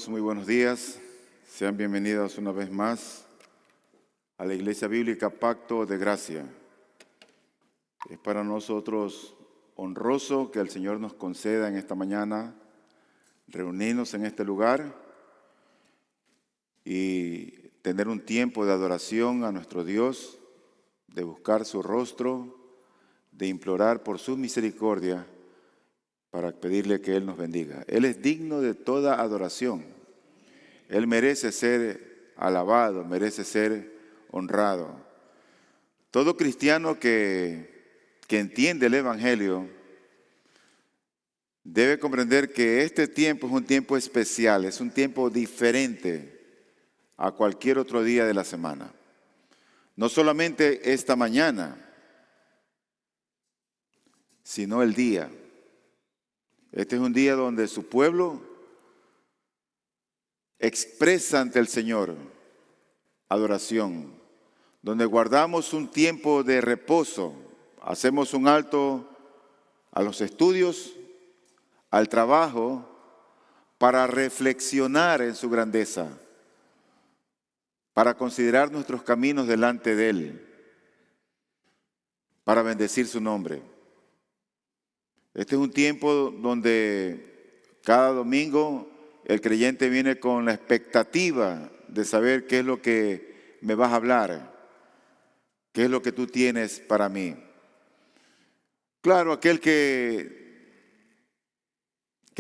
todos, muy buenos días. Sean bienvenidos una vez más a la Iglesia Bíblica Pacto de Gracia. Es para nosotros honroso que el Señor nos conceda en esta mañana reunirnos en este lugar y tener un tiempo de adoración a nuestro Dios, de buscar su rostro, de implorar por su misericordia para pedirle que Él nos bendiga. Él es digno de toda adoración. Él merece ser alabado, merece ser honrado. Todo cristiano que entiende el Evangelio debe comprender que este tiempo es un tiempo especial, es un tiempo diferente a cualquier otro día de la semana. No solamente esta mañana, sino el día. Este es un día donde su pueblo expresa ante el Señor adoración, donde guardamos un tiempo de reposo, hacemos un alto a los estudios, al trabajo, para reflexionar en su grandeza, para considerar nuestros caminos delante de Él, para bendecir su nombre. Este es un tiempo donde cada domingo el creyente viene con la expectativa de saber qué es lo que me vas a hablar, qué es lo que tú tienes para mí. Claro, aquel que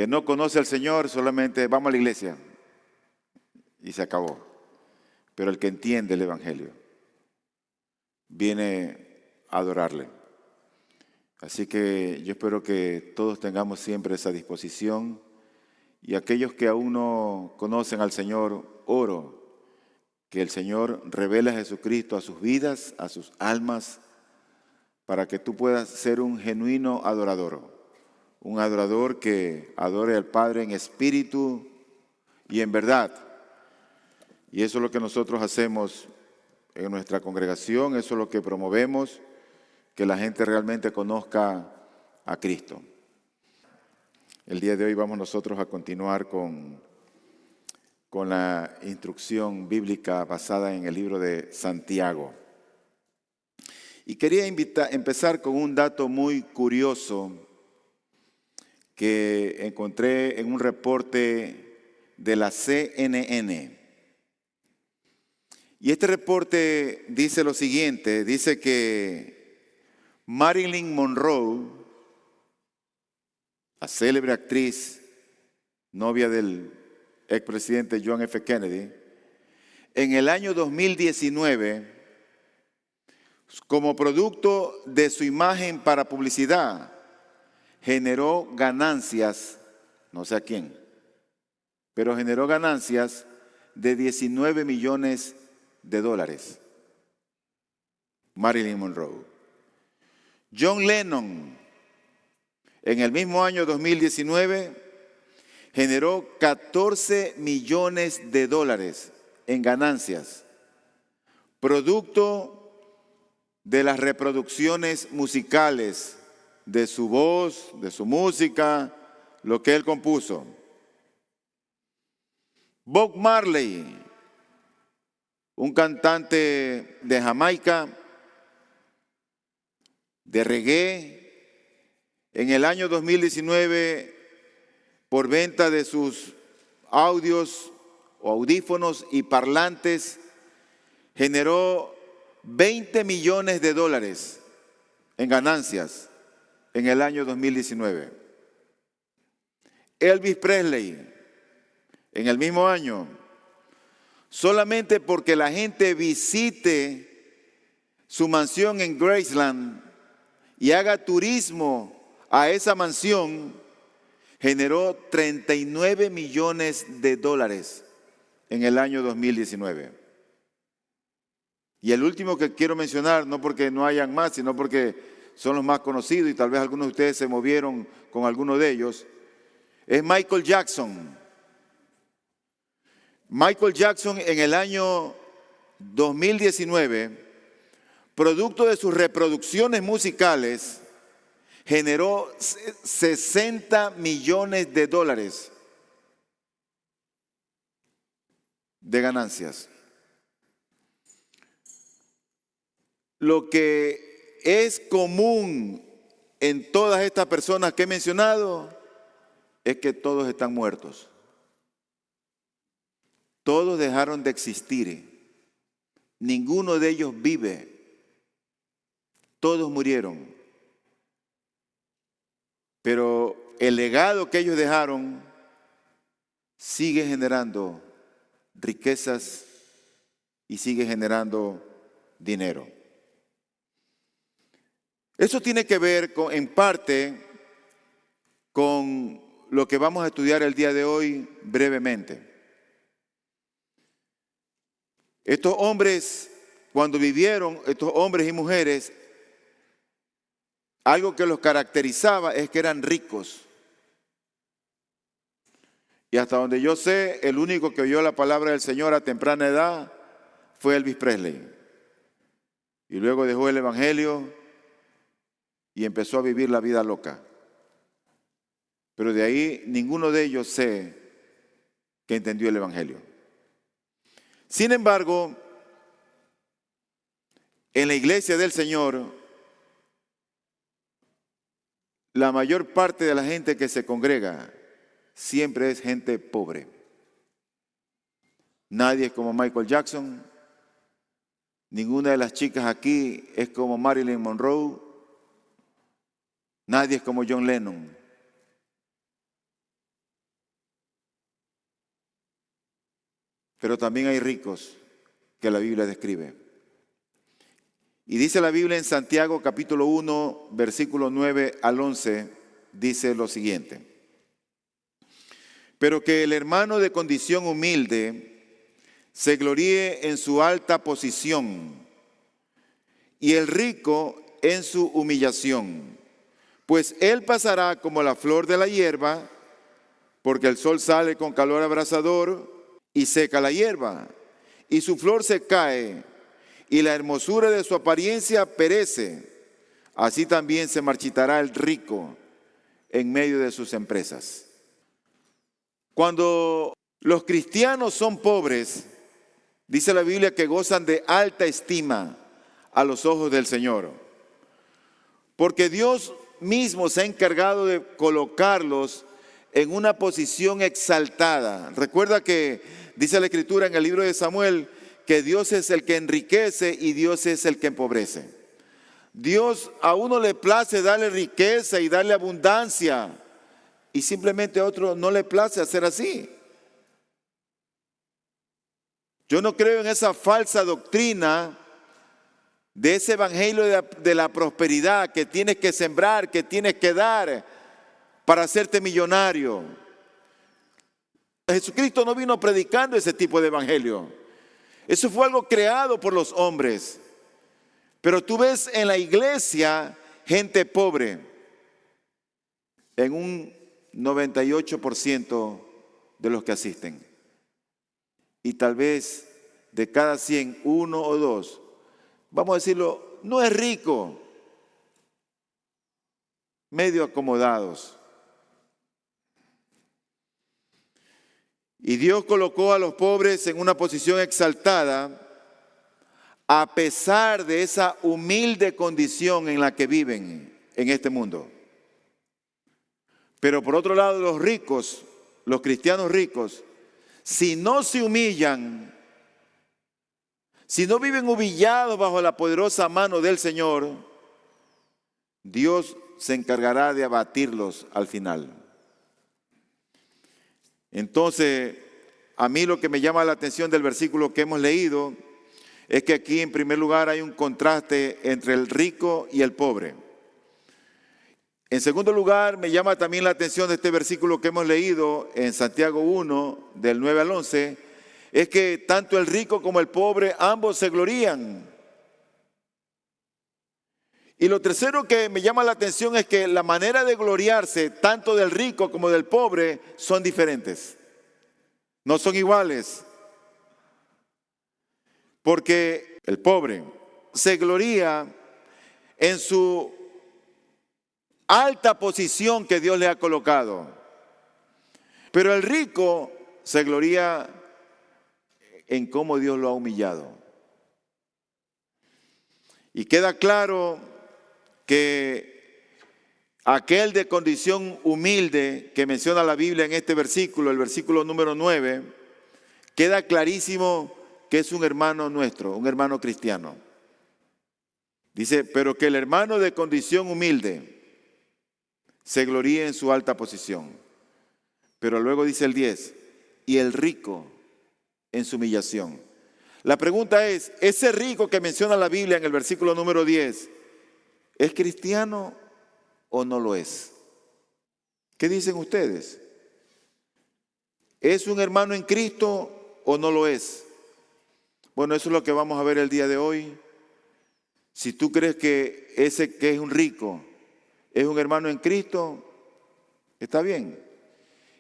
no conoce al Señor solamente vamos a la iglesia y se acabó. Pero el que entiende el Evangelio viene a adorarle. Así que yo espero que todos tengamos siempre esa disposición y aquellos que aún no conocen al Señor, oro que el Señor revele a Jesucristo a sus vidas, a sus almas, para que tú puedas ser un genuino adorador, un adorador que adore al Padre en espíritu y en verdad. Y eso es lo que nosotros hacemos en nuestra congregación, eso es lo que promovemos, que la gente realmente conozca a Cristo. El día de hoy vamos nosotros a continuar con la instrucción bíblica basada en el libro de Santiago. Y quería empezar con un dato muy curioso que encontré en un reporte de la CNN. Y este reporte dice lo siguiente, dice que Marilyn Monroe, la célebre actriz, novia del expresidente John F. Kennedy, en el año 2019, como producto de su imagen para publicidad, generó ganancias, no sé a quién, pero generó ganancias de $19 millones. Marilyn Monroe. John Lennon, en el mismo año 2019, generó $14 millones en ganancias, producto de las reproducciones musicales, de su voz, de su música, lo que él compuso. Bob Marley, un cantante de Jamaica, de reggae, en el año 2019, por venta de sus audios o audífonos y parlantes, generó $20 millones en ganancias en el año 2019. Elvis Presley, en el mismo año, solamente porque la gente visite su mansión en Graceland y haga turismo a esa mansión, generó $39 millones en el año 2019. Y el último que quiero mencionar, no porque no hayan más, sino porque son los más conocidos y tal vez algunos de ustedes se movieron con alguno de ellos, es Michael Jackson. Michael Jackson en el año 2019, producto de sus reproducciones musicales, generó $60 millones. de ganancias. Lo que es común en todas estas personas que he mencionado es que todos están muertos. Todos dejaron de existir. Ninguno de ellos vive. Todos murieron. Pero el legado que ellos dejaron sigue generando riquezas y sigue generando dinero. Eso tiene que ver en parte con lo que vamos a estudiar el día de hoy brevemente. Estos hombres, cuando vivieron, estos hombres y mujeres, algo que los caracterizaba es que eran ricos. Y hasta donde yo sé, el único que oyó la palabra del Señor a temprana edad fue Elvis Presley. Y luego dejó el evangelio y empezó a vivir la vida loca. Pero de ahí ninguno de ellos sé que entendió el evangelio. Sin embargo, en la iglesia del Señor, la mayor parte de la gente que se congrega siempre es gente pobre. Nadie es como Michael Jackson. Ninguna de las chicas aquí es como Marilyn Monroe. Nadie es como John Lennon. Pero también hay ricos que la Biblia describe. Y dice la Biblia en Santiago capítulo 1, versículo 9 al 11, dice lo siguiente. Pero que el hermano de condición humilde se gloríe en su alta posición y el rico en su humillación, pues él pasará como la flor de la hierba, porque el sol sale con calor abrasador y seca la hierba, y su flor se cae, y la hermosura de su apariencia perece. Así también se marchitará el rico en medio de sus empresas. Cuando los cristianos son pobres, dice la Biblia que gozan de alta estima a los ojos del Señor, porque Dios mismo se ha encargado de colocarlos en una posición exaltada. Recuerda que dice la Escritura en el libro de Samuel que Dios es el que enriquece y Dios es el que empobrece. Dios a uno le place darle riqueza y darle abundancia y simplemente a otro no le place hacer así. Yo no creo en esa falsa doctrina de ese evangelio de la prosperidad, que tienes que sembrar, que tienes que dar para hacerte millonario. Jesucristo no vino predicando ese tipo de evangelio. Eso fue algo creado por los hombres. Pero tú ves en la iglesia gente pobre, en un 98% de los que asisten. Y tal vez de cada 100, uno o dos, vamos a decirlo, no es rico, medio acomodados. Y Dios colocó a los pobres en una posición exaltada a pesar de esa humilde condición en la que viven en este mundo. Pero por otro lado, los ricos, los cristianos ricos, si no se humillan, si no viven humillados bajo la poderosa mano del Señor, Dios se encargará de abatirlos al final. Entonces, a mí lo que me llama la atención del versículo que hemos leído es que aquí en primer lugar hay un contraste entre el rico y el pobre. En segundo lugar, me llama también la atención de este versículo que hemos leído en Santiago 1, del 9 al 11, es que tanto el rico como el pobre, ambos se glorían. Y lo tercero que me llama la atención es que la manera de gloriarse, tanto del rico como del pobre, son diferentes. No son iguales. Porque el pobre se gloría en su alta posición que Dios le ha colocado. Pero el rico se gloría en cómo Dios lo ha humillado. Y queda claro que aquel de condición humilde que menciona la Biblia en este versículo, el versículo número 9, queda clarísimo que es un hermano nuestro, un hermano cristiano. Dice, pero que el hermano de condición humilde se gloríe en su alta posición. Pero luego dice el 10, y el rico en su humillación. La pregunta es, ¿ese rico que menciona la Biblia en el versículo número 10, ¿es cristiano o no lo es? ¿Qué dicen ustedes? ¿Es un hermano en Cristo o no lo es? Bueno, eso es lo que vamos a ver el día de hoy. Si tú crees que ese que es un rico es un hermano en Cristo, está bien.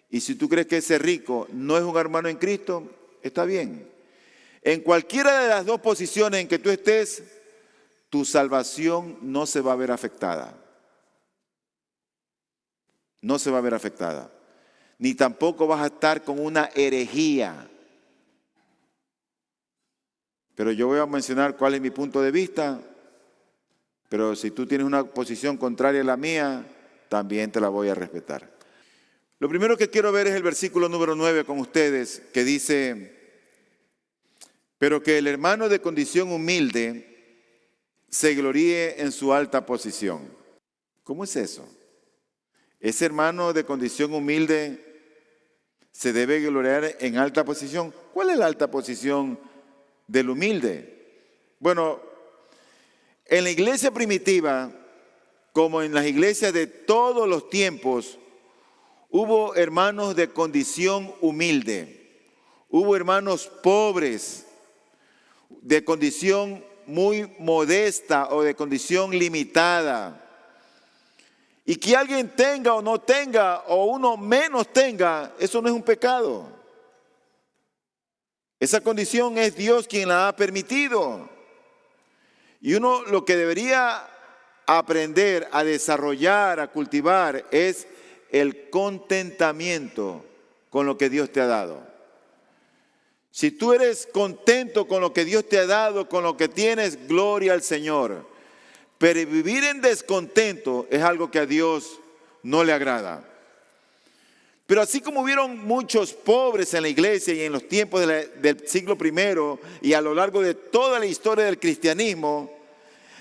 Y si tú crees que ese rico no es un hermano en Cristo, está bien. En cualquiera de las dos posiciones en que tú estés, tu salvación no se va a ver afectada. No se va a ver afectada. Ni tampoco vas a estar con una herejía. Pero yo voy a mencionar cuál es mi punto de vista. Pero si tú tienes una posición contraria a la mía, también te la voy a respetar. Lo primero que quiero ver es el versículo número 9 con ustedes, que dice, pero que el hermano de condición humilde se gloríe en su alta posición. ¿Cómo es eso? Ese hermano de condición humilde se debe gloriar en alta posición. ¿Cuál es la alta posición del humilde? Bueno, en la iglesia primitiva, como en las iglesias de todos los tiempos, hubo hermanos de condición humilde, hubo hermanos pobres, de condición muy modesta o de condición limitada. Y que alguien tenga o no tenga, o uno menos tenga, eso no es un pecado. Esa condición es Dios quien la ha permitido. Y uno lo que debería aprender a desarrollar, a cultivar, es el contentamiento con lo que Dios te ha dado. Si tú eres contento con lo que Dios te ha dado, con lo que tienes, gloria al Señor. Pero vivir en descontento es algo que a Dios no le agrada. Pero así como hubieron muchos pobres en la iglesia y en los tiempos del siglo I y a lo largo de toda la historia del cristianismo,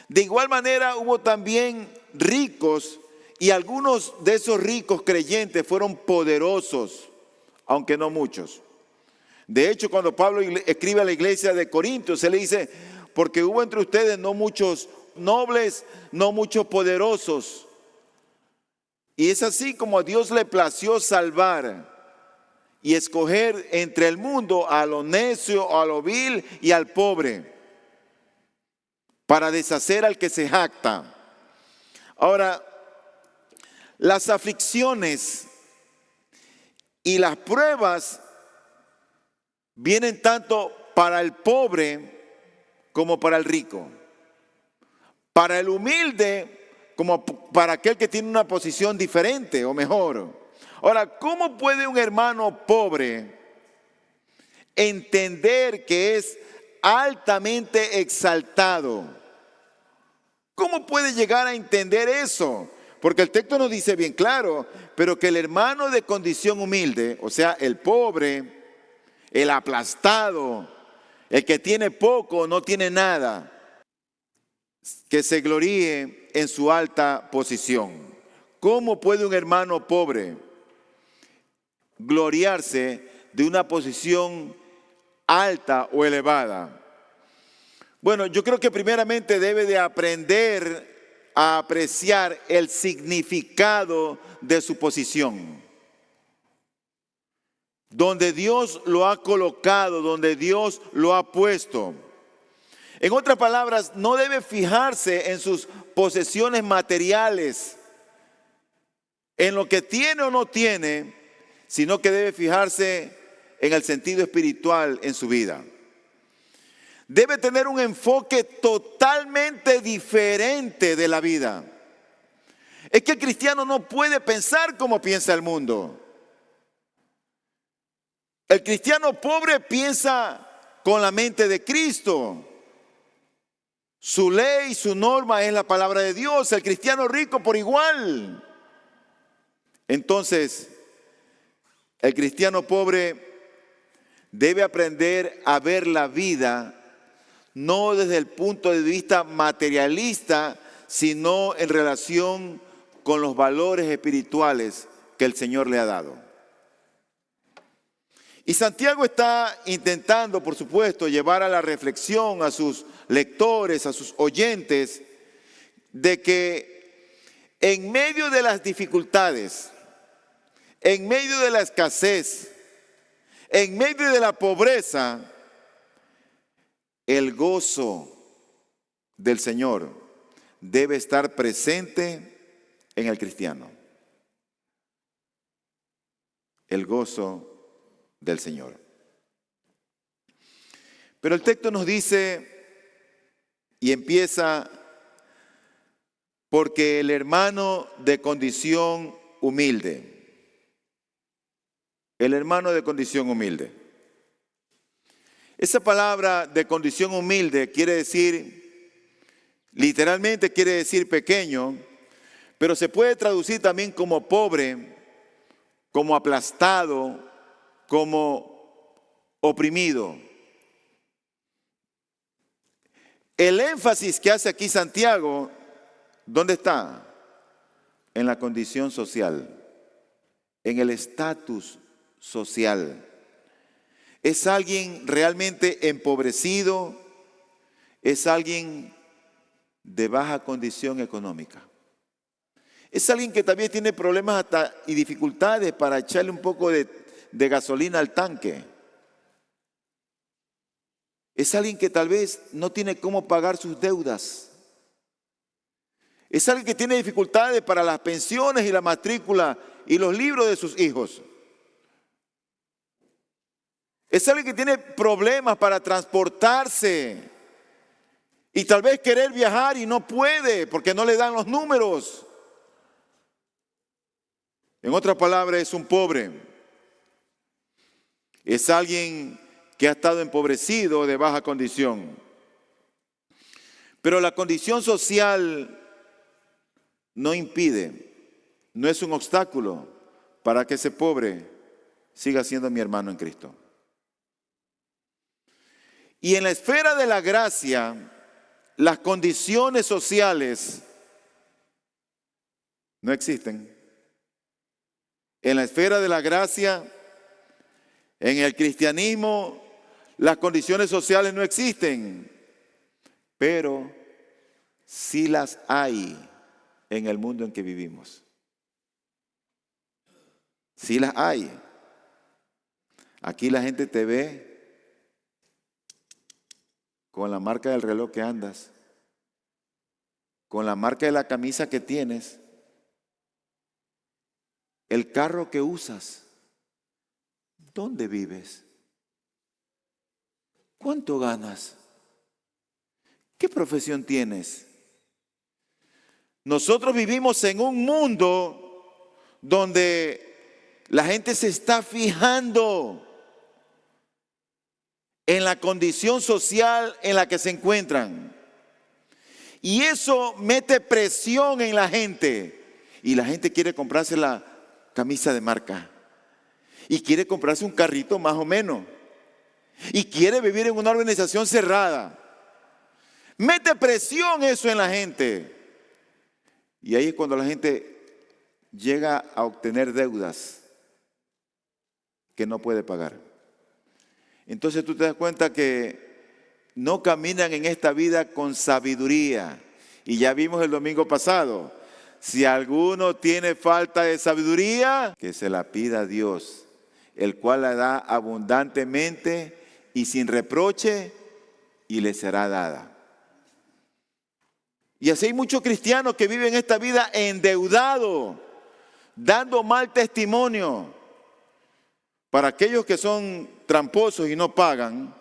de igual manera hubo también ricos, y algunos de esos ricos creyentes fueron poderosos, aunque no muchos. De hecho, cuando Pablo escribe a la iglesia de Corintios, él le dice, porque hubo entre ustedes no muchos nobles, no muchos poderosos. Y es así como a Dios le plació salvar y escoger entre el mundo a lo necio, a lo vil y al pobre, para deshacer al que se jacta. Ahora, las aflicciones y las pruebas vienen tanto para el pobre como para el rico, para el humilde como para aquel que tiene una posición diferente o mejor. Ahora, ¿cómo puede un hermano pobre entender que es altamente exaltado? ¿Cómo puede llegar a entender eso? Porque el texto nos dice bien claro, pero que el hermano de condición humilde, o sea, el pobre, el aplastado, el que tiene poco, no tiene nada, que se gloríe en su alta posición. ¿Cómo puede un hermano pobre gloriarse de una posición alta o elevada? Bueno, yo creo que primeramente debe de aprender a apreciar el significado de su posición. Donde Dios lo ha colocado, donde Dios lo ha puesto. En otras palabras, no debe fijarse en sus posesiones materiales, en lo que tiene o no tiene, sino que debe fijarse en el sentido espiritual en su vida. Debe tener un enfoque totalmente diferente de la vida. Es que el cristiano no puede pensar como piensa el mundo. El cristiano pobre piensa con la mente de Cristo. Su ley, su norma es la palabra de Dios. El cristiano rico por igual. Entonces, el cristiano pobre debe aprender a ver la vida no desde el punto de vista materialista, sino en relación con los valores espirituales que el Señor le ha dado. Y Santiago está intentando, por supuesto, llevar a la reflexión a sus lectores, a sus oyentes, de que en medio de las dificultades, en medio de la escasez, en medio de la pobreza, el gozo del Señor debe estar presente en el cristiano. El gozo del Señor. Pero el texto nos dice, y empieza, porque el hermano de condición humilde. El hermano de condición humilde. Esa palabra de condición humilde quiere decir, literalmente quiere decir pequeño, pero se puede traducir también como pobre, como aplastado, como oprimido. El énfasis que hace aquí Santiago, ¿dónde está? En la condición social, en el estatus social. Es alguien realmente empobrecido, es alguien de baja condición económica. Es alguien que también tiene problemas y dificultades para echarle un poco de gasolina al tanque. Es alguien que tal vez no tiene cómo pagar sus deudas. Es alguien que tiene dificultades para las pensiones y la matrícula y los libros de sus hijos. Es alguien que tiene problemas para transportarse y tal vez querer viajar y no puede porque no le dan los números. En otras palabras, es un pobre. Es alguien que ha estado empobrecido, de baja condición. Pero la condición social no impide, no es un obstáculo para que ese pobre siga siendo mi hermano en Cristo. Y en la esfera de la gracia, las condiciones sociales no existen. En la esfera de la gracia, en el cristianismo, las condiciones sociales no existen, pero sí las hay en el mundo en que vivimos. Sí las hay. Aquí la gente te ve con la marca del reloj que andas, con la marca de la camisa que tienes, el carro que usas. ¿Dónde vives? ¿Cuánto ganas? ¿Qué profesión tienes? Nosotros vivimos en un mundo donde la gente se está fijando en la condición social en la que se encuentran. Y eso mete presión en la gente. Y la gente quiere comprarse la camisa de marca. Y quiere comprarse un carrito más o menos. Y quiere vivir en una organización cerrada. Mete presión eso en la gente. Y ahí es cuando la gente llega a obtener deudas que no puede pagar. Entonces tú te das cuenta que no caminan en esta vida con sabiduría. Y ya vimos el domingo pasado, si alguno tiene falta de sabiduría, que se la pida a Dios, el cual la da abundantemente y sin reproche, y le será dada. Y así hay muchos cristianos que viven esta vida endeudados, dando mal testimonio. Para aquellos que son tramposos y no pagan,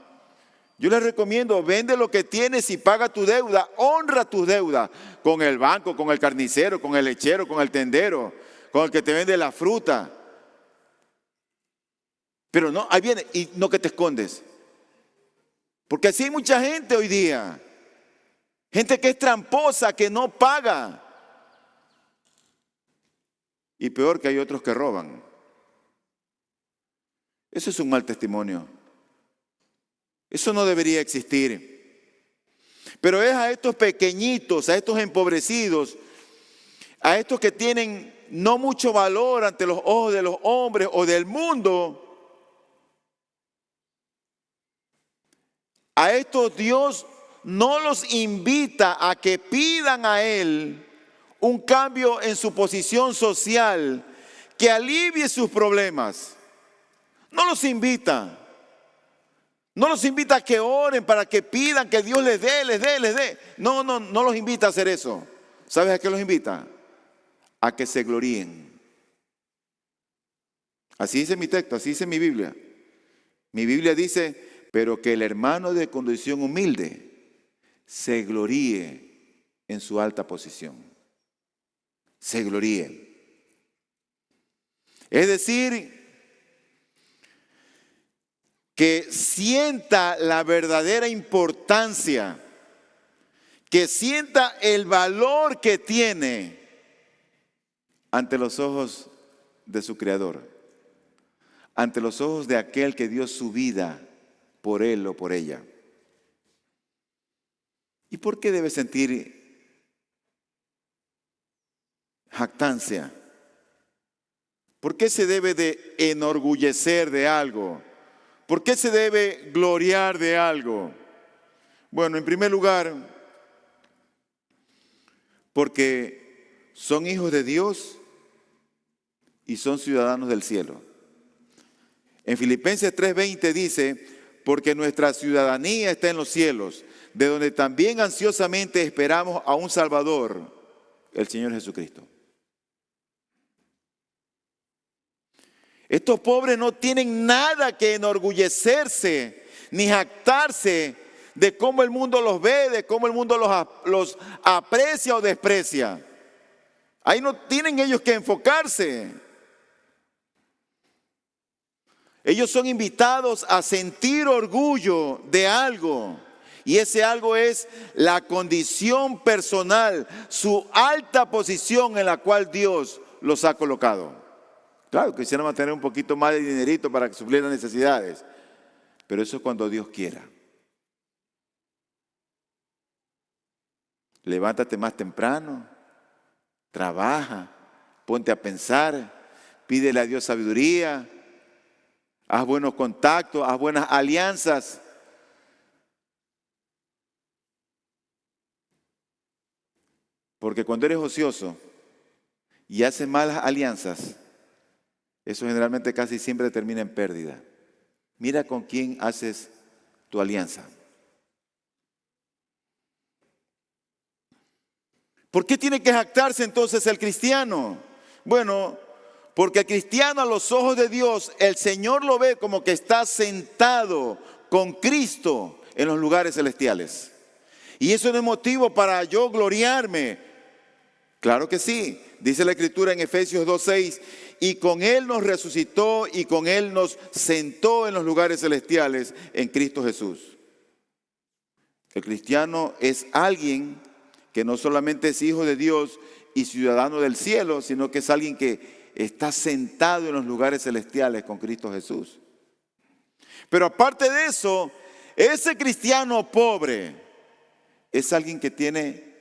yo les recomiendo, vende lo que tienes y paga tu deuda, honra tus deudas con el banco, con el carnicero, con el lechero, con el tendero, con el que te vende la fruta. Pero no, ahí viene, y no que te escondes. Porque así hay mucha gente hoy día. Gente que es tramposa, que no paga. Y peor, que hay otros que roban. Eso es un mal testimonio. Eso no debería existir. Pero es a estos pequeñitos, a estos empobrecidos, a estos que tienen no mucho valor ante los ojos de los hombres o del mundo, a estos Dios no los invita a que pidan a Él un cambio en su posición social que alivie sus problemas. No los invita. No los invita a que oren para que pidan que Dios les dé, les dé, les dé. No los invita a hacer eso. ¿Sabes a qué los invita? A que se gloríen. Así dice mi texto, así dice mi Biblia. Mi Biblia dice, pero que el hermano de condición humilde se gloríe en su alta posición. Se gloríe. Es decir, que sienta la verdadera importancia, que sienta el valor que tiene ante los ojos de su Creador, ante los ojos de aquel que dio su vida por él o por ella. ¿Y por qué debe sentir jactancia? ¿Por qué se debe de enorgullecer de algo? ¿Por qué se debe gloriar de algo? Bueno, en primer lugar, porque son hijos de Dios y son ciudadanos del cielo. En Filipenses 3:20 dice, porque nuestra ciudadanía está en los cielos, de donde también ansiosamente esperamos a un Salvador, el Señor Jesucristo. Estos pobres no tienen nada que enorgullecerse ni jactarse de cómo el mundo los ve, de cómo el mundo los aprecia o desprecia. Ahí no tienen ellos que enfocarse. Ellos son invitados a sentir orgullo de algo. Y ese algo es la condición personal, su alta posición en la cual Dios los ha colocado. Claro, quisieran mantener un poquito más de dinerito para suplir las necesidades. Pero eso es cuando Dios quiera. Levántate más temprano, trabaja, ponte a pensar, pídele a Dios sabiduría, haz buenos contactos, haz buenas alianzas. Porque cuando eres ocioso y haces malas alianzas, eso generalmente casi siempre termina en pérdida. Mira con quién haces tu alianza. ¿Por qué tiene que jactarse entonces el cristiano? Bueno, porque el cristiano a los ojos de Dios, el Señor lo ve como que está sentado con Cristo en los lugares celestiales. Y eso no es motivo para yo gloriarme. Claro que sí. Dice la Escritura en Efesios 2:6, y con Él nos resucitó y con Él nos sentó en los lugares celestiales en Cristo Jesús. El cristiano es alguien que no solamente es hijo de Dios y ciudadano del cielo, sino que es alguien que está sentado en los lugares celestiales con Cristo Jesús. Pero aparte de eso, ese cristiano pobre es alguien que tiene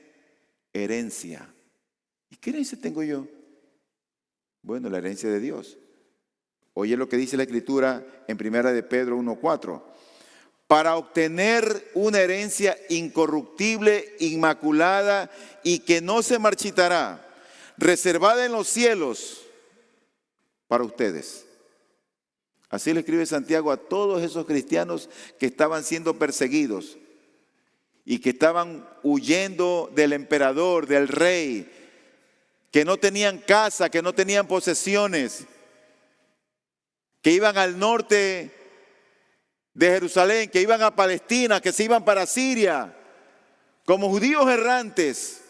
herencia. ¿Y qué herencia tengo yo? Bueno, la herencia de Dios. Oye lo que dice la Escritura en 1 de Pedro 1:4. Para obtener una herencia incorruptible, inmaculada y que no se marchitará, reservada en los cielos para ustedes. Así le escribe Santiago a todos esos cristianos que estaban siendo perseguidos y que estaban huyendo del emperador, del rey, que no tenían casa, que no tenían posesiones, que iban al norte de Jerusalén, que iban a Palestina, que se iban para Siria, como judíos errantes.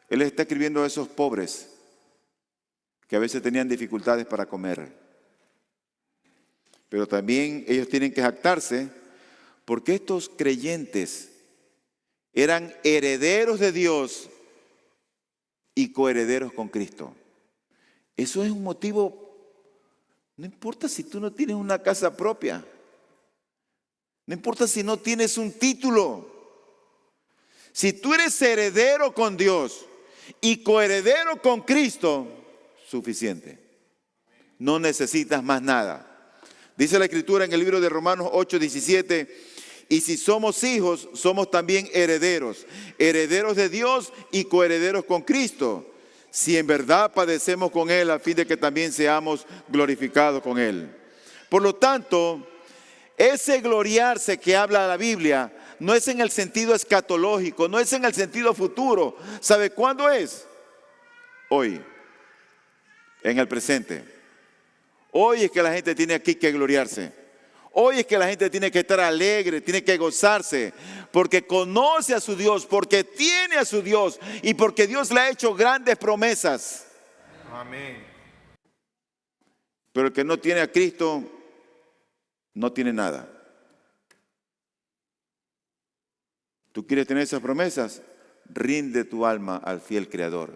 Él está escribiendo a esos pobres que a veces tenían dificultades para comer. Pero también ellos tienen que jactarse Porque estos creyentes eran herederos de Dios y coherederos con Cristo. Eso es un motivo, no importa si tú no tienes una casa propia, no importa si no tienes un título. Si tú eres heredero con Dios y coheredero con Cristo, suficiente. No necesitas más nada. Dice la Escritura en el libro de Romanos 8:17, y si somos hijos, somos también herederos, herederos de Dios y coherederos con Cristo, si en verdad padecemos con Él, a fin de que también seamos glorificados con Él. Por lo tanto, ese gloriarse que habla la Biblia no es en el sentido escatológico, no es en el sentido futuro. ¿Sabe cuándo es? Hoy, en el presente. Hoy es que la gente tiene aquí que gloriarse. Hoy es que la gente tiene que estar alegre, tiene que gozarse, porque conoce a su Dios, porque tiene a su Dios y porque Dios le ha hecho grandes promesas. Amén. Pero el que no tiene a Cristo, no tiene nada. ¿Tú quieres tener esas promesas? Rinde tu alma al fiel Creador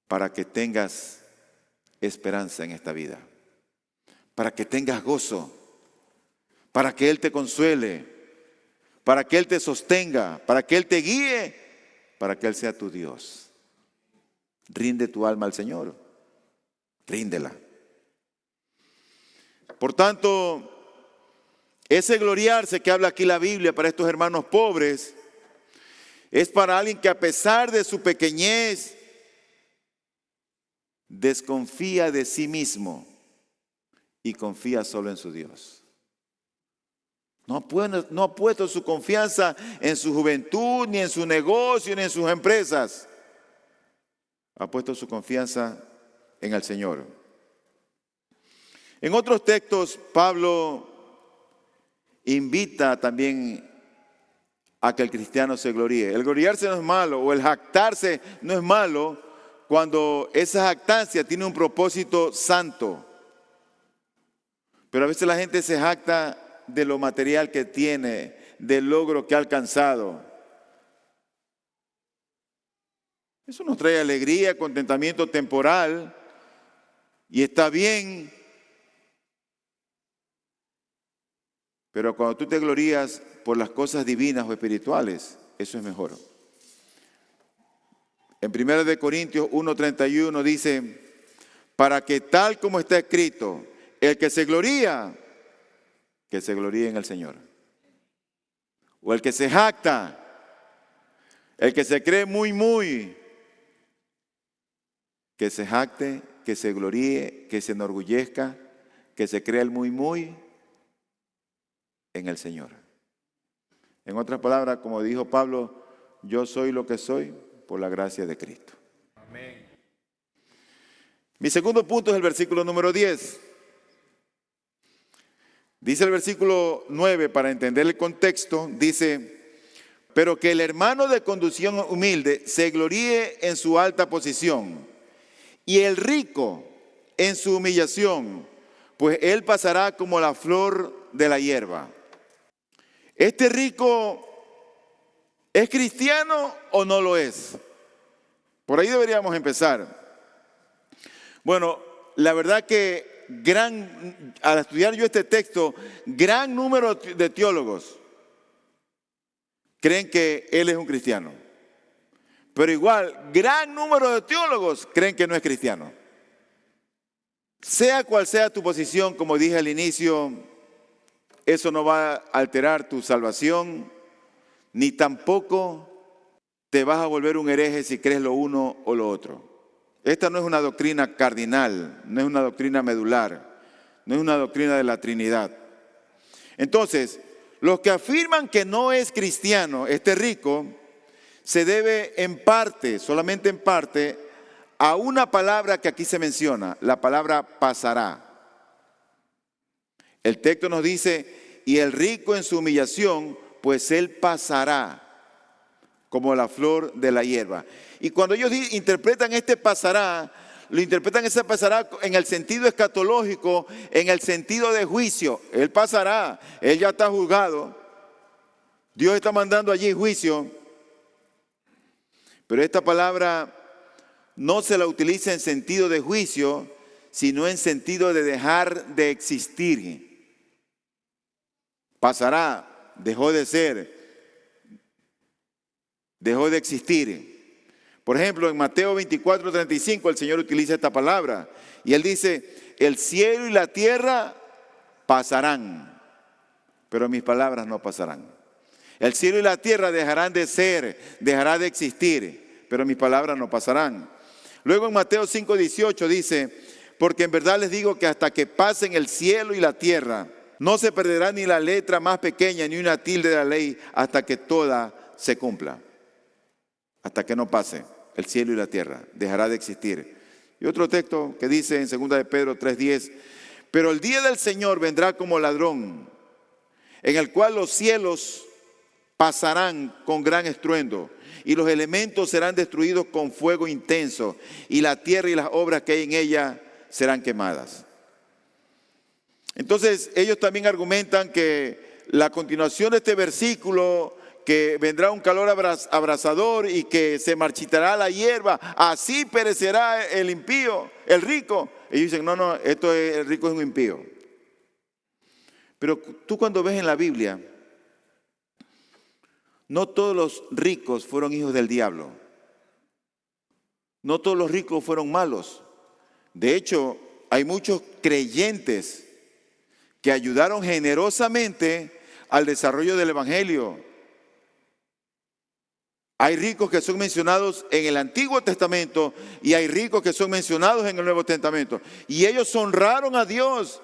para que tengas esperanza en esta vida, para que tengas gozo, para que Él te consuele, para que Él te sostenga, para que Él te guíe, para que Él sea tu Dios. Rinde tu alma al Señor, ríndela. Por tanto, ese gloriarse que habla aquí la Biblia para estos hermanos pobres es para alguien que a pesar de su pequeñez desconfía de sí mismo y confía solo en su Dios. No ha puesto su confianza en su juventud, ni en su negocio, ni en sus empresas. Ha puesto su confianza en el Señor. En otros textos, Pablo invita también a que el cristiano se gloríe. El gloriarse no es malo, o el jactarse no es malo, cuando esa jactancia tiene un propósito santo. Pero a veces la gente se jacta de lo material que tiene, del logro que ha alcanzado. Eso nos trae alegría, contentamiento temporal, y está bien. Pero cuando tú te glorías por las cosas divinas o espirituales, eso es mejor. En 1 Corintios 1:31 dice, para que tal como está escrito, el que se gloríe en el Señor. O el que se jacta, el que se cree muy, que se jacte, que se gloríe, que se enorgullezca, que se crea el muy en el Señor. En otras palabras, como dijo Pablo, yo soy lo que soy por la gracia de Cristo. Amén. Mi segundo punto es el versículo número 10. Dice el versículo 9, para entender el contexto, dice, pero que el hermano de condición humilde se gloríe en su alta posición y el rico en su humillación, pues él pasará como la flor de la hierba. ¿Este rico es cristiano o no lo es? Por ahí deberíamos empezar. Bueno, la verdad que al estudiar yo este texto, gran número de teólogos creen que él es un cristiano. Pero igual, gran número de teólogos creen que no es cristiano. Sea cual sea tu posición, como dije al inicio, eso no va a alterar tu salvación, ni tampoco te vas a volver un hereje si crees lo uno o lo otro. Esta no es una doctrina cardinal, no es una doctrina medular, no es una doctrina de la Trinidad. Entonces, los que afirman que no es cristiano, este rico, se debe en parte, solamente en parte, a una palabra que aquí se menciona, la palabra pasará. El texto nos dice, y el rico en su humillación, pues él pasará como la flor de la hierba. Y cuando ellos interpretan este pasará, lo interpretan ese pasará en el sentido escatológico, en el sentido de juicio. Él pasará, Él ya está juzgado. Dios está mandando allí juicio. Pero esta palabra no se la utiliza en sentido de juicio, sino en sentido de dejar de existir. Pasará, dejó de ser, dejó de existir. Por ejemplo, en Mateo 24:35 el Señor utiliza esta palabra y Él dice, el cielo y la tierra pasarán, pero mis palabras no pasarán. El cielo y la tierra dejarán de ser, dejará de existir, pero mis palabras no pasarán. Luego en Mateo 5:18 dice, porque en verdad les digo que hasta que pasen el cielo y la tierra, no se perderá ni la letra más pequeña ni una tilde de la ley hasta que toda se cumpla. Hasta que no pase el cielo y la tierra, dejará de existir. Y otro texto que dice en 2 de Pedro 3:10, pero el día del Señor vendrá como ladrón, en el cual los cielos pasarán con gran estruendo y los elementos serán destruidos con fuego intenso y la tierra y las obras que hay en ella serán quemadas. Entonces ellos también argumentan que la continuación de este versículo, que vendrá un calor abrasador y que se marchitará la hierba, así perecerá el impío, el rico. Ellos dicen, no, el rico es un impío. Pero tú cuando ves en la Biblia, no todos los ricos fueron hijos del diablo. No todos los ricos fueron malos. De hecho, hay muchos creyentes que ayudaron generosamente al desarrollo del evangelio. Hay ricos que son mencionados en el Antiguo Testamento y hay ricos que son mencionados en el Nuevo Testamento. Y ellos honraron a Dios,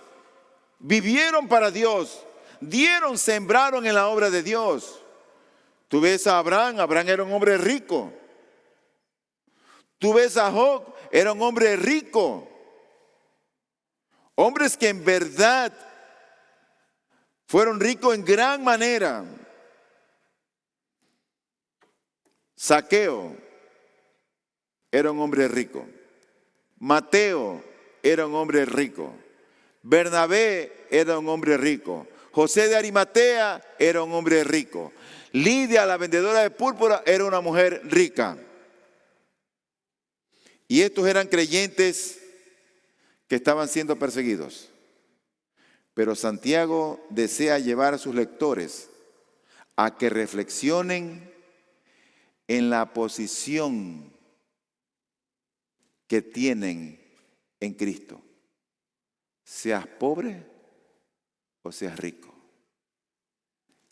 vivieron para Dios, dieron, sembraron en la obra de Dios. Tú ves a Abraham, Abraham era un hombre rico. Tú ves a Job, era un hombre rico. Hombres que en verdad fueron ricos en gran manera. Zaqueo era un hombre rico. Mateo era un hombre rico. Bernabé era un hombre rico. José de Arimatea era un hombre rico. Lidia, la vendedora de púrpura, era una mujer rica. Y estos eran creyentes que estaban siendo perseguidos. Pero Santiago desea llevar a sus lectores a que reflexionen en la posición que tienen en Cristo. Seas pobre o seas rico.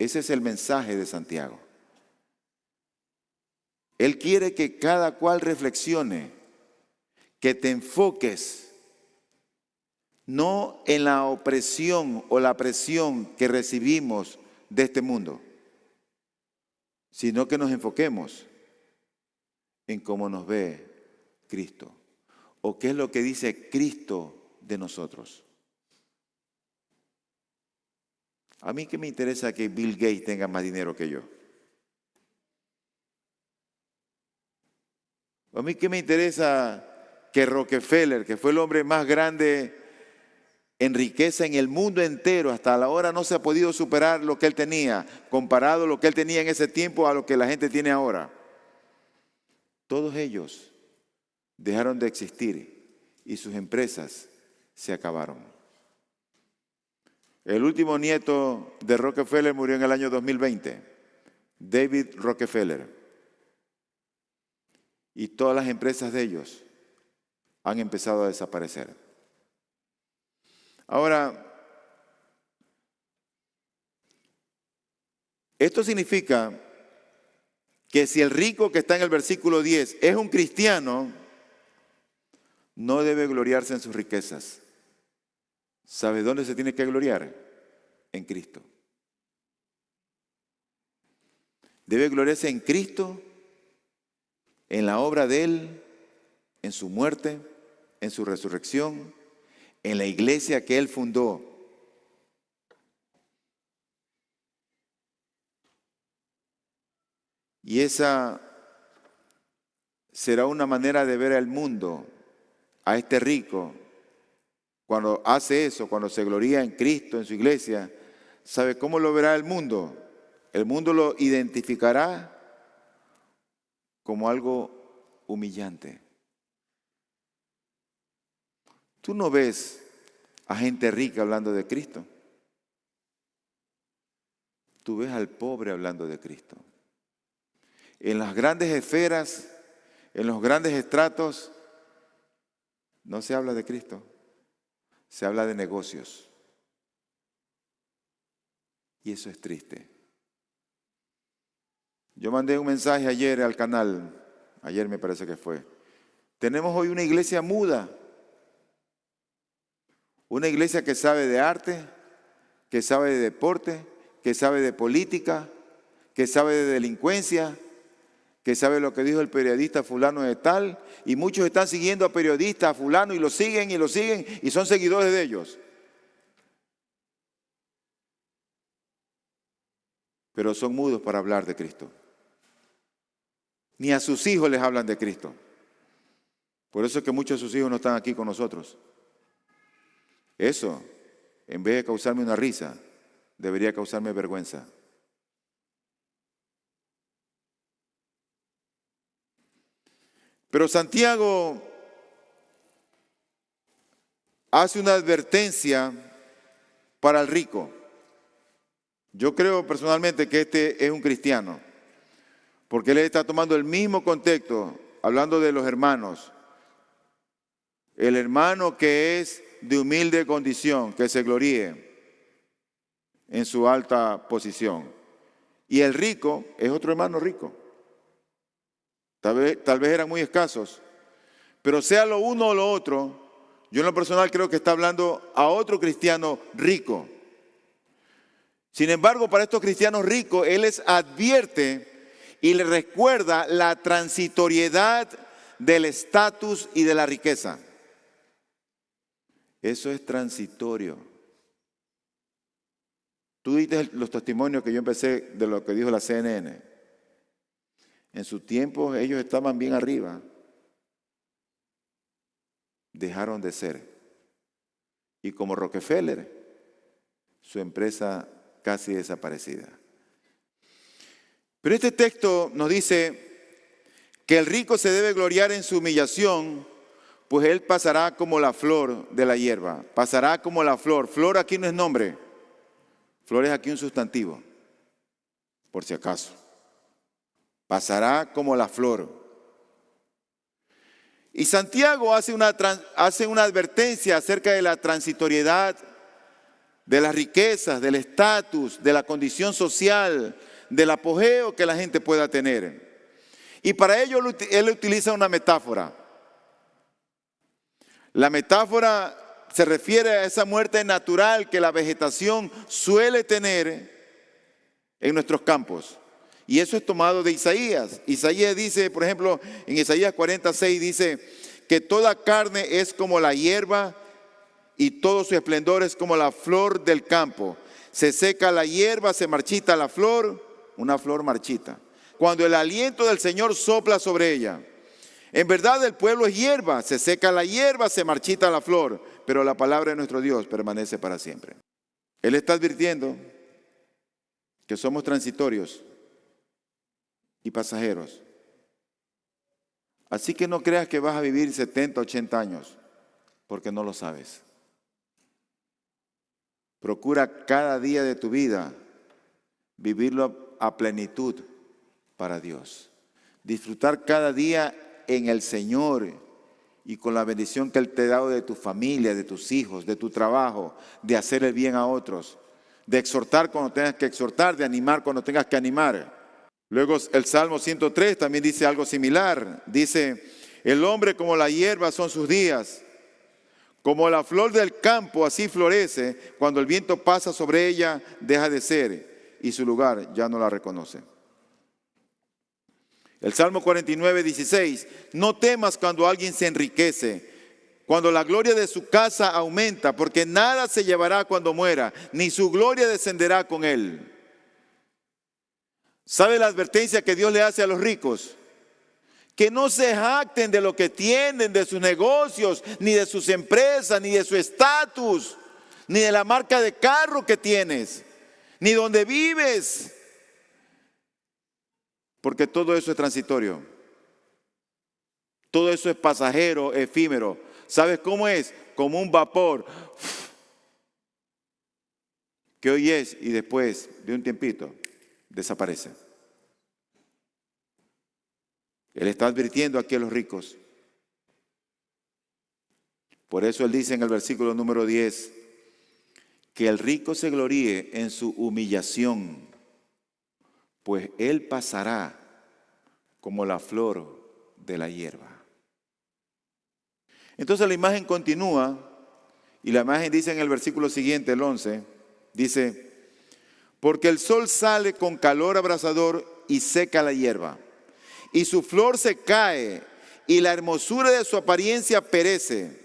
Ese es el mensaje de Santiago. Él quiere que cada cual reflexione, que te enfoques no en la opresión o la presión que recibimos de este mundo, sino que nos enfoquemos en cómo nos ve Cristo o qué es lo que dice Cristo de nosotros. A mí qué me interesa que Bill Gates tenga más dinero que yo. A mí qué me interesa que Rockefeller, que fue el hombre más grande en riqueza en el mundo entero, hasta la hora no se ha podido superar lo que él tenía, comparado lo que él tenía en ese tiempo a lo que la gente tiene ahora. Todos ellos dejaron de existir y sus empresas se acabaron. El último nieto de Rockefeller murió en el año 2020, David Rockefeller. Y todas las empresas de ellos han empezado a desaparecer. Ahora, esto significa que si el rico que está en el versículo 10 es un cristiano, no debe gloriarse en sus riquezas. ¿Sabe dónde se tiene que gloriar? En Cristo. Debe gloriarse en Cristo, en la obra de Él, en su muerte, en su resurrección, en la iglesia que Él fundó. Y esa será una manera de ver al mundo a este rico, cuando hace eso, cuando se gloría en Cristo, en su iglesia, ¿sabe cómo lo verá el mundo? El mundo lo identificará como algo humillante. Tú no ves a gente rica hablando de Cristo. Tú ves al pobre hablando de Cristo. En las grandes esferas, en los grandes estratos, no se habla de Cristo. Se habla de negocios. Y eso es triste. Yo mandé un mensaje ayer al canal, ayer me parece que fue. Tenemos hoy una iglesia muda. Una iglesia que sabe de arte, que sabe de deporte, que sabe de política, que sabe de delincuencia, que sabe lo que dijo el periodista fulano de tal, y muchos están siguiendo a periodistas, a fulano, y lo siguen, y son seguidores de ellos. Pero son mudos para hablar de Cristo. Ni a sus hijos les hablan de Cristo. Por eso es que muchos de sus hijos no están aquí con nosotros. Eso, en vez de causarme una risa, debería causarme vergüenza. Pero Santiago hace una advertencia para el rico. Yo creo personalmente que este es un cristiano, porque él está tomando el mismo contexto, hablando de los hermanos. El hermano que es de humilde condición, que se gloríe en su alta posición. Y el rico es otro hermano rico. Tal vez eran muy escasos, pero sea lo uno o lo otro, yo en lo personal creo que está hablando a otro cristiano rico. Sin embargo, para estos cristianos ricos, él les advierte y les recuerda la transitoriedad del estatus y de la riqueza. Eso es transitorio. Tú diste los testimonios que yo empecé de lo que dijo la CNN. En su tiempo ellos estaban bien arriba. Dejaron de ser. Y como Rockefeller, su empresa casi desaparecida. Pero este texto nos dice que el rico se debe gloriar en su humillación, pues él pasará como la flor de la hierba. Pasará como la flor. Flor aquí no es nombre. Flor es aquí un sustantivo, por si acaso. Pasará como la flor. Y Santiago hace una advertencia acerca de la transitoriedad, de las riquezas, del estatus, de la condición social, del apogeo que la gente pueda tener. Y para ello él utiliza una metáfora. La metáfora se refiere a esa muerte natural que la vegetación suele tener en nuestros campos. Y eso es tomado de Isaías. Isaías dice, por ejemplo, en Isaías 46 dice que toda carne es como la hierba y todo su esplendor es como la flor del campo. Se seca la hierba, se marchita la flor, una flor marchita, cuando el aliento del Señor sopla sobre ella. En verdad el pueblo es hierba, se seca la hierba, se marchita la flor, pero la palabra de nuestro Dios permanece para siempre. Él está advirtiendo que somos transitorios y pasajeros. Así que no creas que vas a vivir 70, 80 años, porque no lo sabes. Procura cada día de tu vida vivirlo a plenitud para Dios. Disfrutar cada día en el Señor y con la bendición que Él te ha dado de tu familia, de tus hijos, de tu trabajo, de hacer el bien a otros, de exhortar cuando tengas que exhortar, de animar cuando tengas que animar. Luego el Salmo 103 también dice algo similar. Dice, el hombre como la hierba son sus días, como la flor del campo así florece, cuando el viento pasa sobre ella deja de ser y su lugar ya no la reconoce. El Salmo 49, 16, no temas cuando alguien se enriquece, cuando la gloria de su casa aumenta, porque nada se llevará cuando muera, ni su gloria descenderá con él. ¿Sabe la advertencia que Dios le hace a los ricos? Que no se jacten de lo que tienen, de sus negocios, ni de sus empresas, ni de su estatus, ni de la marca de carro que tienes, ni donde vives. Porque todo eso es transitorio. Todo eso es pasajero, efímero. ¿Sabes cómo es? Como un vapor que hoy es y después de un tiempito desaparece. Él está advirtiendo aquí a los ricos. Por eso él dice en el versículo número 10, que el rico se gloríe en su humillación, pues él pasará como la flor de la hierba. Entonces la imagen continúa, y la imagen dice en el versículo siguiente, el 11, dice, porque el sol sale con calor abrasador y seca la hierba, y su flor se cae, y la hermosura de su apariencia perece.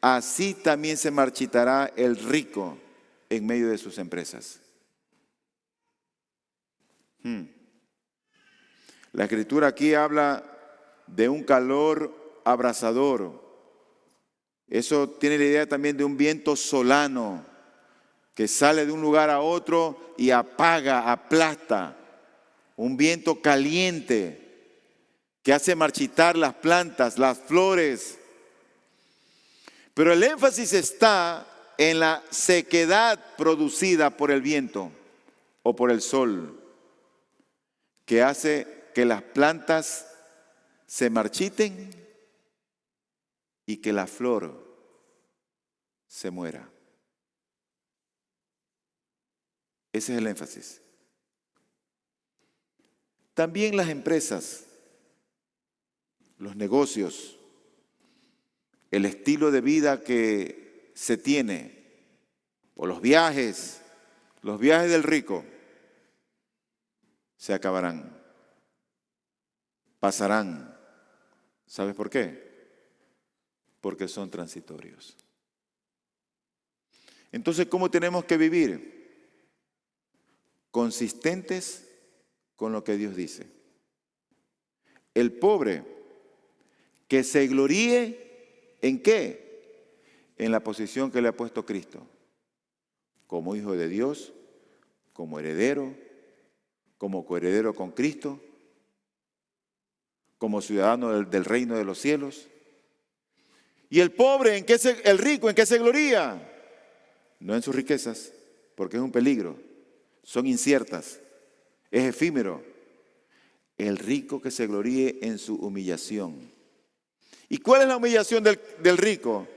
Así también se marchitará el rico en medio de sus empresas. La escritura aquí habla de un calor abrasador. Eso tiene la idea también de un viento solano que sale de un lugar a otro y apaga, aplasta. Un viento caliente que hace marchitar las plantas, las flores. Pero el énfasis está en la sequedad producida por el viento o por el sol, que hace que las plantas se marchiten y que la flor se muera. Ese es el énfasis. También las empresas, los negocios, el estilo de vida que se tiene, o los viajes del rico, se acabarán, pasarán. ¿Sabes por qué? Porque son transitorios. Entonces, ¿cómo tenemos que vivir? Consistentes con lo que Dios dice. El pobre que se gloríe ¿en qué? En la posición que le ha puesto Cristo. Como hijo de Dios, como heredero, como coheredero con Cristo, como ciudadano del reino de los cielos. Y el pobre, el rico, ¿en qué se gloría? No en sus riquezas, porque es un peligro. Son inciertas, es efímero. El rico que se gloríe en su humillación. ¿Y cuál es la humillación del rico?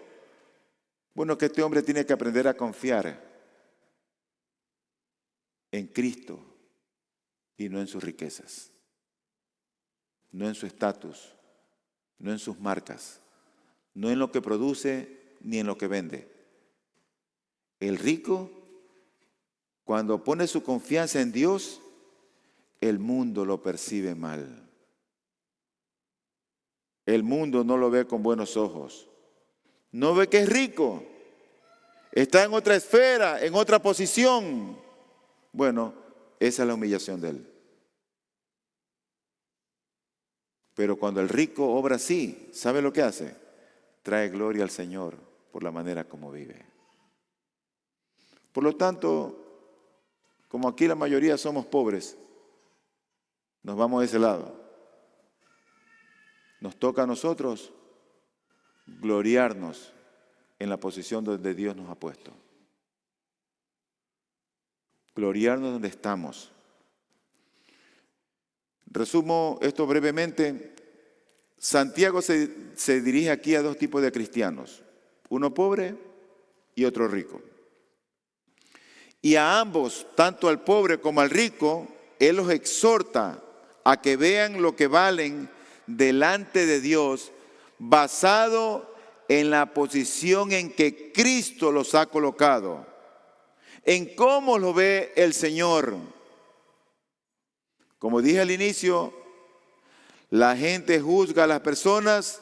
Bueno, que este hombre tiene que aprender a confiar en Cristo y no en sus riquezas, no en su estatus, no en sus marcas, no en lo que produce ni en lo que vende. El rico, cuando pone su confianza en Dios, el mundo lo percibe mal. El mundo no lo ve con buenos ojos. No ve que es rico. Está en otra esfera, en otra posición. Bueno, esa es la humillación de él. Pero cuando el rico obra así, ¿sabe lo que hace? Trae gloria al Señor por la manera como vive. Por lo tanto, como aquí la mayoría somos pobres, nos vamos de ese lado. Nos toca a nosotros gloriarnos en la posición donde Dios nos ha puesto. Gloriarnos donde estamos. Resumo esto brevemente. Santiago se dirige aquí a dos tipos de cristianos, uno pobre y otro rico. Y a ambos, tanto al pobre como al rico, él los exhorta a que vean lo que valen delante de Dios, basado en la posición en que Cristo los ha colocado, en cómo lo ve el Señor. Como dije al inicio, la gente juzga a las personas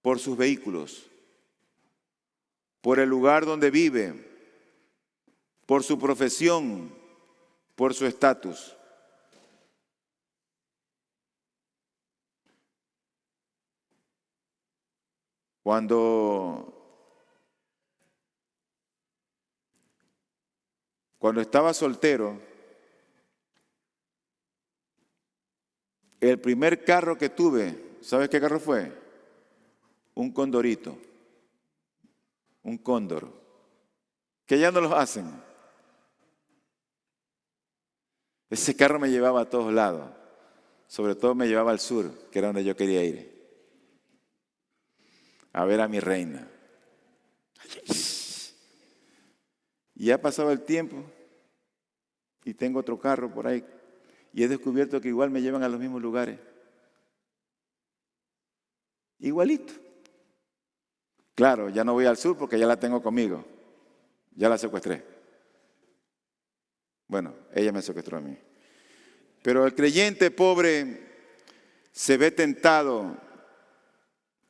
por sus vehículos, por el lugar donde vive, por su profesión, por su estatus. Cuando estaba soltero, el primer carro que tuve, ¿sabes qué carro fue? Un Condorito, un Cóndor, que ya no los hacen. Ese carro me llevaba a todos lados, sobre todo me llevaba al sur, que era donde yo quería ir, a ver a mi reina. Y ha pasado el tiempo y tengo otro carro por ahí y he descubierto que igual me llevan a los mismos lugares. Igualito. Claro, ya no voy al sur porque ya la tengo conmigo. Ya la secuestré. Bueno, ella me secuestró a mí. Pero el creyente pobre se ve tentado.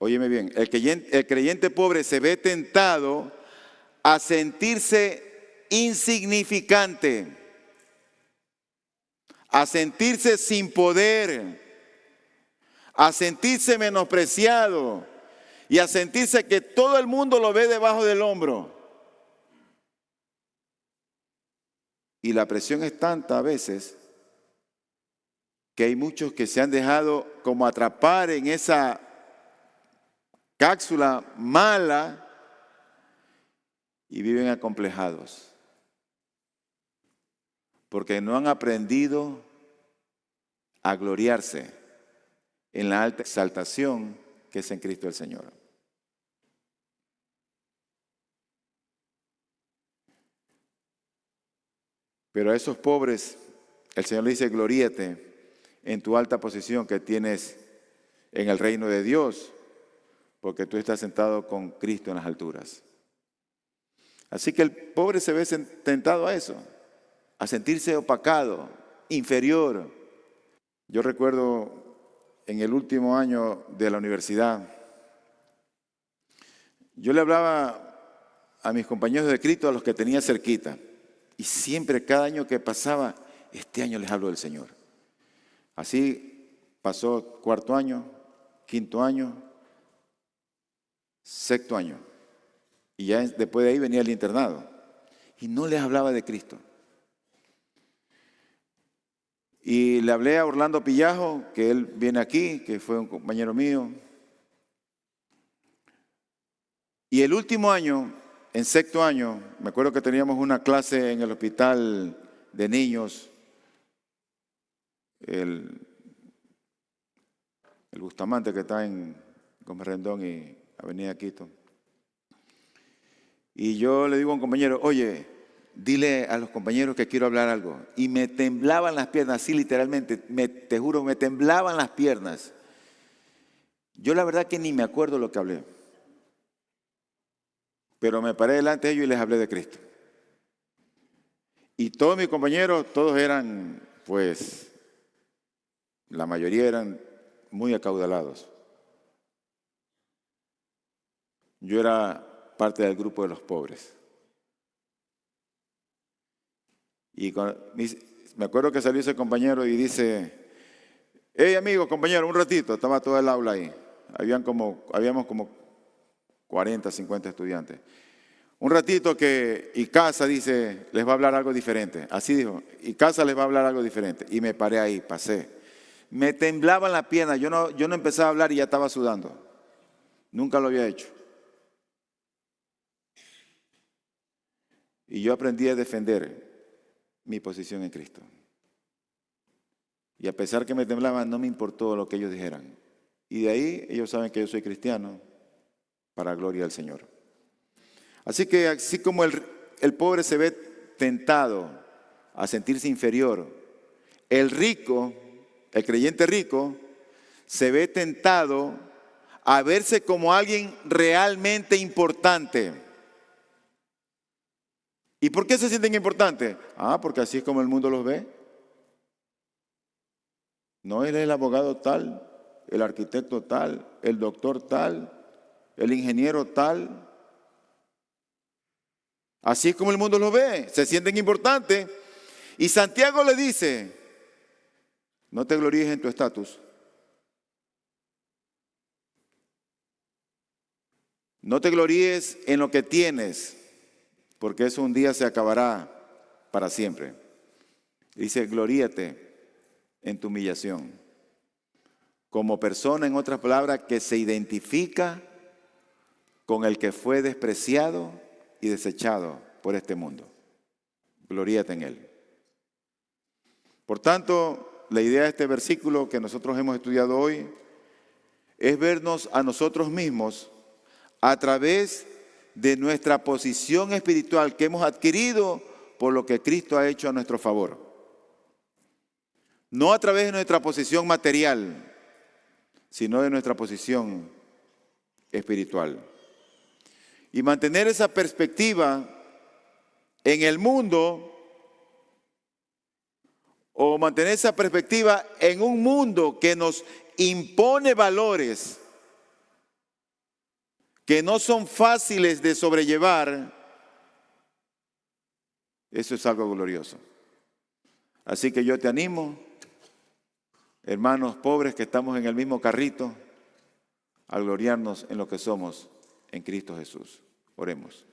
Óyeme bien, el creyente pobre se ve tentado a sentirse insignificante, a sentirse sin poder, a sentirse menospreciado y a sentirse que todo el mundo lo ve debajo del hombro. Y la presión es tanta a veces que hay muchos que se han dejado como atrapar en esa cápsula mala y viven acomplejados porque no han aprendido a gloriarse en la alta exaltación que es en Cristo el Señor. Pero a esos pobres el Señor le dice: gloríate en tu alta posición que tienes en el reino de Dios, porque tú estás sentado con Cristo en las alturas. Así que el pobre se ve tentado a eso, a sentirse opacado, inferior. Yo recuerdo en el último año de la universidad, yo le hablaba a mis compañeros de Cristo, a los que tenía cerquita, y siempre, cada año que pasaba, este año les hablo del Señor. Así pasó cuarto año, quinto año, sexto año. Y ya después de ahí venía el internado. Y no les hablaba de Cristo. Y le hablé a Orlando Pillajo, que él viene aquí, que fue un compañero mío. Y el último año, en sexto año, me acuerdo que teníamos una clase en el hospital de niños, el Bustamante, que está en Gómez Rendón y Avenida Quito. Y yo le digo a un compañero: oye, dile a los compañeros que quiero hablar algo. Y me temblaban las piernas, así literalmente, te juro, me temblaban las piernas. Yo la verdad que ni me acuerdo lo que hablé. Pero me paré delante de ellos y les hablé de Cristo. Y todos mis compañeros, todos eran, pues, la mayoría eran muy acaudalados. Yo era parte del grupo de los pobres. Y me acuerdo que salió ese compañero y dice: hey amigo, compañero, un ratito. Estaba todo el aula ahí. Habíamos como 40, 50 estudiantes. Un ratito que Icaza dice, les va a hablar algo diferente. Así dijo, Icaza les va a hablar algo diferente. Y me paré ahí, pasé. Me temblaban las piernas, yo no empezaba a hablar y ya estaba sudando. Nunca lo había hecho. Y yo aprendí a defender mi posición en Cristo. Y a pesar que me temblaban, no me importó lo que ellos dijeran. Y de ahí ellos saben que yo soy cristiano para gloria del Señor. Así que así como el pobre se ve tentado a sentirse inferior, el rico, el creyente rico, se ve tentado a verse como alguien realmente importante. ¿Y por qué se sienten importantes? Porque así es como el mundo los ve. No, él es el abogado tal, el arquitecto tal, el doctor tal, el ingeniero tal. Así es como el mundo los ve, se sienten importantes. Y Santiago le dice: no te gloríes en tu estatus. No te gloríes en lo que tienes, porque eso un día se acabará para siempre. Dice, gloríate en tu humillación. Como persona, en otras palabras, que se identifica con el que fue despreciado y desechado por este mundo. Gloríate en él. Por tanto, la idea de este versículo que nosotros hemos estudiado hoy es vernos a nosotros mismos a través de nuestra posición espiritual que hemos adquirido por lo que Cristo ha hecho a nuestro favor. No a través de nuestra posición material, sino de nuestra posición espiritual. Y mantener esa perspectiva en el mundo, o mantener esa perspectiva en un mundo que nos impone valores que no son fáciles de sobrellevar, eso es algo glorioso. Así que yo te animo, hermanos pobres que estamos en el mismo carrito, a gloriarnos en lo que somos en Cristo Jesús. Oremos.